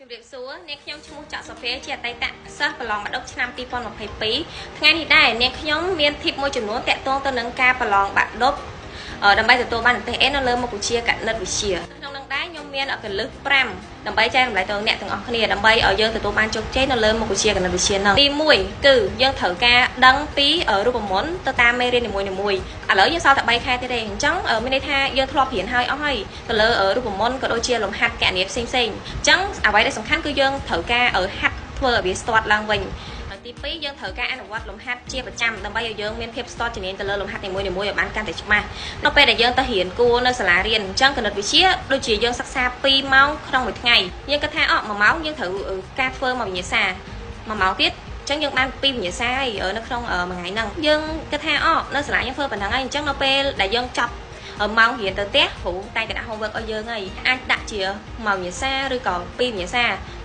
ជំរាបសួរអ្នកខ្ញុំឈ្មោះចាក់សូហ្វៀជាអតីតសិស្សប្រឡងបាក់ឌុបឆ្នាំ2022ថ្ងៃនេះដែរអ្នកខ្ញុំមានធីបមួយចំនួនតាក់ទងទៅនឹងការប្រឡងបាក់ឌុបដើម្បីទទួលបានប្រទេសអេនៅលើមុខវិជ្ជាគណិតវិទ្យាក្នុងនោះដែរខ្ញុំមានកលឹះ5ដើម្បីចែករំលែកទៅអ្នកទាំងអស់គ្នាដើម្បីឲ្យយើងទទួលបានជោគជ័យនៅលើមុខវិជ្ជាគណិតវិទ្យានោះទី1គឺយើងត្រូវការដឹងពីរូបមន្តទៅតាមមេរៀននីមួយៗឥឡូវយើងសល់តែ3ខែទៀតទេអញ្ចឹងមានន័យថាយើងធ្លាប់រៀនហើយអស់ហើយទៅលើរូបមន្តក៏ដូចជាលំហាត់គណនាផ្សេងៗអញ្ចឹងអ្វីដែលសំខាន់គឺយើងត្រូវការហាត់ធ្វើឲ្យវាស្ទាត់ឡើងវិញទី2យើងត្រូវការអនុវត្តលំហាត់ជាប្រចាំដើម្បីឲ្យយើងមានភាពស្ទាត់ជំនាញទៅលើលំហាត់នីមួយៗឲ្យបានកាន់តែច្បាស់នៅពេលដែលយើងទៅរៀនគួរនៅសាលារៀនអញ្ចឹងគណិតវិទ្យាដូចជាយើងសិក្សា2ម៉ោងក្នុងមួយថ្ងៃយើងគិតថា1ម៉ោងយើងត្រូវការធ្វើមកវិញ្ញាសា1ម៉ោងទៀតអញ្ចឹងយើងបាន2វិញ្ញាសាហើយនៅក្នុងមួយថ្ងៃហ្នឹងយើងគិតថានៅសាលាយើងធ្វើប៉ុណ្ណឹងហើយអញ្ចឹងនៅពេលដែលយើងចប់ម៉ោងរៀនទៅផ្ទះគ្រូតែដាក់ homework ឲ្យយើងហើយអាចដាក់ជា1វិញ្ញាសាឬក៏2វិញ្ញាសា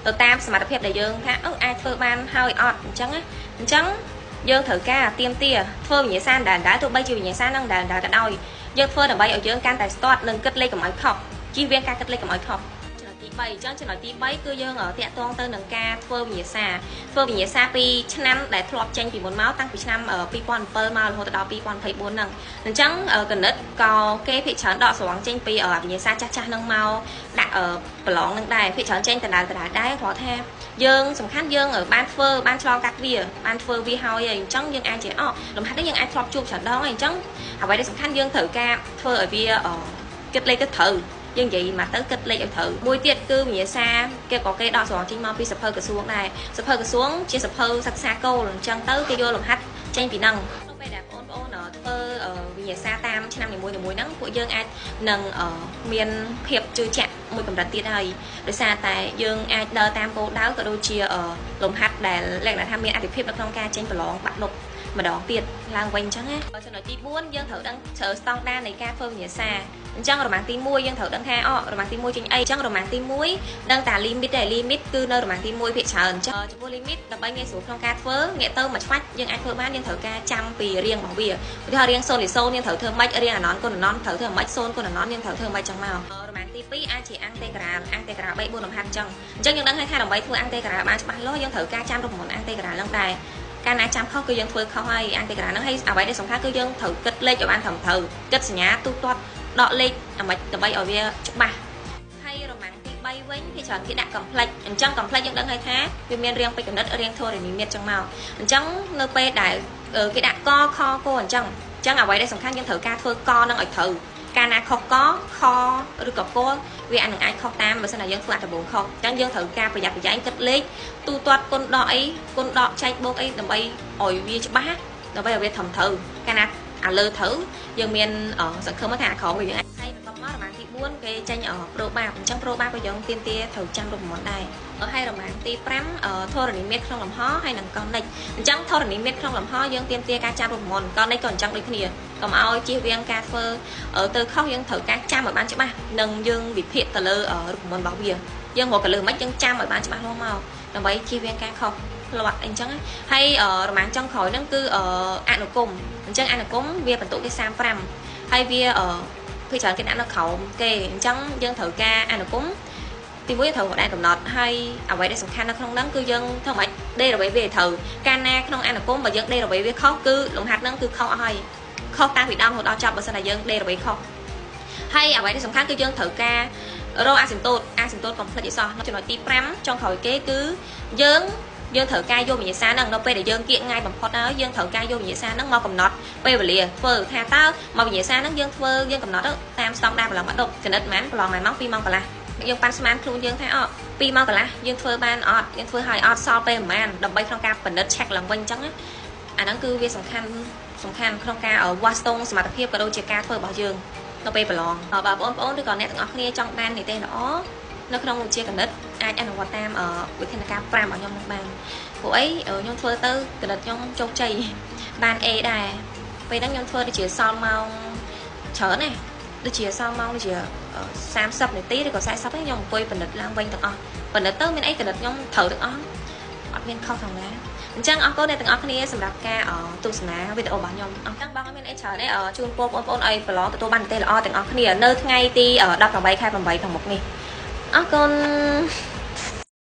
ទៅតាមសមត្ថភាពដែលយើងថាអាចធ្វើបានហើយអត់អញ្ចឹងយើងត្រូវការទៀមទាធ្វើវិញ្ញាសាដែលទោះបីជាវិញ្ញាសាហ្នឹងដែលក៏ដោយយើងធ្វើដើម្បីឲ្យយើងកាន់តែស្ទាត់និងគិតលេខកុំឲ្យខុសជៀសវាងការគិតលេខកុំឲ្យខុសទី3អញ្ចឹងចំណុចទី3គឺយើងតាក់ទងទៅនឹងការធ្វើវិញ្ញាសាពីឆ្នាំដែលធ្លាប់ចេញពីមុនមកតាំងពីឆ្នាំ2007មករហូតដល់2024ហ្នឹងអញ្ចឹងគណិតក៏គេភាគច្រើនដកស្រង់ចេញពីវិញ្ញាសាចាស់ហ្នឹងមកដាក់ប្រឡងហ្នឹងដែរភាគច្រើនចេញដដែលដែរគ្រាន់ថាយើងសំខាន់យើងបានឆ្លងកាត់វាបានធ្វើវាហើយអញ្ចឹងយើងអាចជាលំហាត់នេះយើងអាចធ្លាប់ជួបច្រើនដងហើយអញ្ចឹងអ្វីដែលសំខាន់យើងត្រូវការធ្វើឲ្យវាគិតលេខទៅត្រូវយើងនិយាយមកទៅគិតលេខឲ្យត្រូវមួយទៀតគឺវិញ្ញាសាគេក៏គេដកស្រង់ចេញមកពីសភៅក្រសួងដែរសភៅក្រសួងជាសភៅសិក្សាគោលអញ្ចឹងទៅគេយកលំហាត់ចេញពីហ្នឹងនៅពេលដែលបងប្អូនធ្វើវិញ្ញាសាតាមឆ្នាំនីមួយៗហ្នឹងពួកយើងអាចនឹងមានភាពជឿជាក់មួយកម្រិតទៀតហើយដោយសារតែយើងអាចដើរតាមគោលដៅក៏ដូចជាលំហាត់ដែលលក្ខណៈថាមានអត្ថប្រយោជន៍នៅក្នុងការចេញប្រឡងបាក់ឌុបម្ដងទៀតឡើងវិញអញ្ចឹងណាចំណុចទី4យើងត្រូវដឹងស្តង់ដារនៃការធ្វើវិញ្ញាសាអញ្ចឹងរមាំងទី1យើងត្រូវដឹងថារមាំងទី1ចេញអីអញ្ចឹងរមាំងទី1ដឹងតា limit ទេ limit គឺនៅរមាំងទី1ភាគច្រើនអញ្ចឹងចំពោះ limit ដើម្បីងាយស្រួលក្នុងការធ្វើងាកទៅមួយឆ្វាច់យើងអាចធ្វើបានយើងត្រូវការចាំពីរៀងរបស់វាឧទាហរណ៍រៀង0 0យើងត្រូវធ្វើម៉េចរៀងអណនគុណអណនត្រូវធ្វើម៉េច0គុណអណនយើងត្រូវធ្វើម៉េចចឹងមករមាំងទី2អាចជាអង្គតេក្រាល3 4លំហាត់អញ្ចឹងយើងដឹងថាដើម្បីធ្វើអង្គតេក្រាលបានច្បាស់លាស់យើងត្រូវការចាំរូបមន្តអង្គតេក្រាលហ្នឹងដែរការណាចាំខុសគឺយើងធ្វើខុសហើយអង្គតេក្រាលហ្នឹងហើយអ្វីដែលសំខាន់គឺយើងត្រូវគិតលេខឲ្យបានត្រឹមត្រូវគិតសញ្ញាទូទាត់ដកលេខដើម្បីឲ្យវាច្បាស់ហើយរមាំងទី3វិញគេច្រើនគេដាក់ complex អញ្ចឹង complex យើងដឹងហើយថាវាមានរាងបេក្ខនិតរាងធរនីមាត្រចឹងមកអញ្ចឹងនៅពេលដែលគេដាក់កខគអញ្ចឹងអ្វីដែលសំខាន់យើងត្រូវការធ្វើកនឹងឲ្យត្រូវការណាខុសកខឬក៏គវាអាចខុសតាមបើសិនតែយើងធ្វើអត្ថបូរខុសអញ្ចឹងយើងត្រូវការប្រយ័ត្នប្រយែងគិតលេខទូទាត់គុណដកអីគុណដកចែកបូកអីដើម្បីឲ្យវាច្បាស់ដើម្បីឲ្យវាត្រឹមត្រូវកាលណាអាលើត្រូវយើងមានសង្ឃឹមថាអាក្រោមវាយើងអាចហើយបន្ទាប់មករមាំងទី4គេចេញប្រូបាបអញ្ចឹងប្រូបាបក៏យើងទៀមទាត្រូវចាំរូបមន្តដែរហើយរមាំងទី5ធរណីមាត្រក្នុងលំហហើយនិងកោនិចអញ្ចឹងធរណីមាត្រក្នុងលំហយើងទៀមទាការចាំរូបមន្តកោនិចក៏អញ្ចឹងដូចគ្នាកុំឲ្យជៀសវាងការធ្វើទៅខុសយើងត្រូវការចាំឲ្យបានច្បាស់និងយើងវិភាគទៅលើរូបមន្តរបស់វាយើងមកកលើមិនយើងចាំឲ្យបានច្បាស់លាស់មកដើម្បីជៀសវាងការខុសលាត់អញ្ចឹងហើយរមាំងចុងក្រោយហ្នឹងគឺអនុគមអញ្ចឹងអនុគមវាបន្ទុកគេ35ហើយវាភាគច្រើនគេដាក់នៅក្រោមគេអញ្ចឹងយើងត្រូវការអនុគមទីមួយត្រូវដែរកំណត់ហើយអ្វីដែលសំខាន់នៅក្នុងហ្នឹងគឺយើងធ្វើម៉េចដេរវាត្រូវកាលណាក្នុងអនុគមបើយើងដេរវាខុសគឺលំហាត់ហ្នឹងគឺខុសអស់ហើយខុសតាំងពីដើមរហូតដល់ចប់បើសិនតែយើងដេរវាខុសហើយអ្វីដែលសំខាន់គឺយើងត្រូវការរកអាស៊ីមតូតកុំភ្លេចអីសោះចំណុចទី5ចុងក្រោយគេគឺយើងត្រូវការយកវិញ្ញាសាហ្នឹងនៅពេលដែលយើងគៀកងាយបំផុតហើយយើងត្រូវការយកវិញ្ញាសាហ្នឹងមកកំណត់ពេលវេលាធ្វើថាតើមកវិញ្ញាសាហ្នឹងយើងកំណត់តាមស្តង់ដារប្រឡងបាក់ឌុបគណិតម៉ានប្រឡងម៉ានម៉ោង2ម៉ោងកន្លះយើងប៉ាន់ស្មានខ្លួនយើងថា2ម៉ោងកន្លះយើងធ្វើបានអត់យើងធ្វើឲ្យអត់សល់ពេលប្រហែលដើម្បីក្នុងការពិនិត្យ check ឡើងវិញអញ្ចឹងអាហ្នឹងគឺវាសំខាន់ក្នុងការវាស់ស្ទង់សមត្ថភាពក៏ដូចជាការធ្វើរបស់យើងនៅពេលប្រឡងបើបងប្អូនឬក៏អ្នកទាំងអស់គ្នាចង់បាននិទេសល្អនៅក្នុងវិជ្ជាគណិតអាចអនុវត្តតាមវិធានការ5របស់ខ្ញុំនឹងបានព្រោះអីខ្ញុំធ្វើទៅគណិតខ្ញុំជោគជ័យបាន A ដែរពេលហ្នឹងខ្ញុំធ្វើដូចជាសល់ម៉ោងច្រើនណាដូចជាសល់ម៉ោងដូចជា30នាទីឬក៏40ទេខ្ញុំអង្គុយពិនិត្យឡើងវិញទាំងអស់ពិនិត្យទៅមានអីគណិតខ្ញុំត្រូវទាំងអស់អត់មានខុសផងណាអញ្ចឹងអរគុណអ្នកទាំងអស់គ្នាសម្រាប់ការទស្សនាវីដេអូរបស់ខ្ញុំអញ្ចឹងបងមានអីច្រើនទេជូនពរបងប្អូនឲ្យប្រឡងទទួលបាននិទេសល្អទាំងអស់គ្នានៅថ្ងៃទី18 ខែ 8 ខាងមុខនេះអរគុណ